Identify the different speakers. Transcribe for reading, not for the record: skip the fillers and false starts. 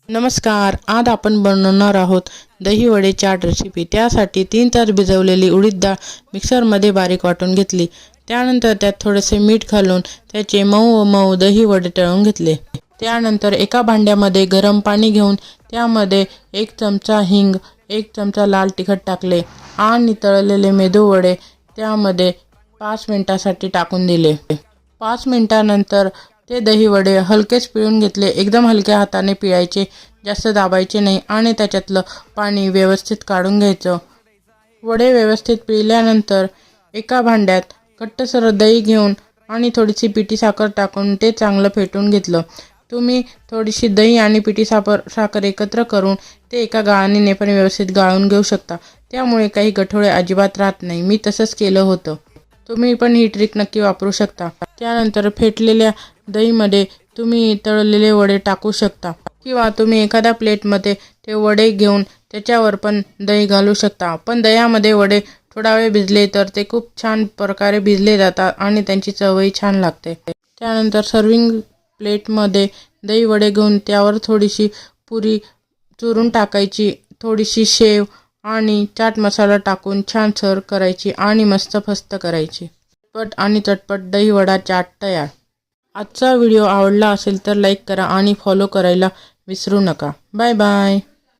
Speaker 1: नमस्कार, आज आपण बनवणार आहोत दही वडे चाट रेसिपी। त्यासाठी 3 तास भिजवलेली उडीद डाळ मिक्सरमध्ये बारीक वाटून घेतली। त्यानंतर त्यात थोडेसे मीठ घालून त्याचे मऊ मऊ दही वडे तळून घेतले। त्यानंतर एका भांड्यामध्ये गरम पाणी घेऊन त्यामध्ये 1 चमचा हिंग, 1 चमचा लाल तिखट टाकले आणि तळलेले मेदू वडे त्यामध्ये 5 मिनिटांसाठी टाकून दिले। 5 मिनिटांनंतर ते दही वडे हलकेच पिळून घेतले। एकदम हलक्या हाताने पिळायचे, जास्त दाबायचे नाही आणि त्याच्यातलं पाणी व्यवस्थित काढून घ्यायचं। वडे व्यवस्थित पिळल्यानंतर एका भांड्यात घट्टसर दही घेऊन आणि थोडीशी पिठी साखर टाकून ते चांगलं फेटून घेतलं। तुम्ही थोडीशी दही आणि पिठी साखर एकत्र करून ते एका गाळणीने पण व्यवस्थित गाळून घेऊ शकता। त्यामुळे काही गठोळे अजिबात राहत नाही। मी तसंच केलं होतं। तुम्ही पण ही ट्रिक नक्की वापरू शकता। त्यानंतर फेटलेल्या दहीमध्ये तुम्ही तळलेले वडे टाकू शकता किंवा तुम्ही एखाद्या प्लेटमध्ये ते वडे घेऊन त्याच्यावर पण दही घालू शकता। पण दह्यामध्ये वडे थोडा वेळ भिजले तर ते खूप छान प्रकारे भिजले जातात आणि त्यांची चवही छान लागते। त्यानंतर सर्विंग प्लेटमध्ये दही वडे घेऊन त्यावर थोडीशी पुरी चुरून टाकायची, थोडीशी शेव आणि चाट मसाला टाकून छान सर्व करायची आणि मस्त फस्त करायची। झटपट आणि चटपट दही वडा चाट तयार। आजचा व्हिडिओ आवडला असेल तर लाईक करा आणि फॉलो करायला विसरू नका। Bye bye.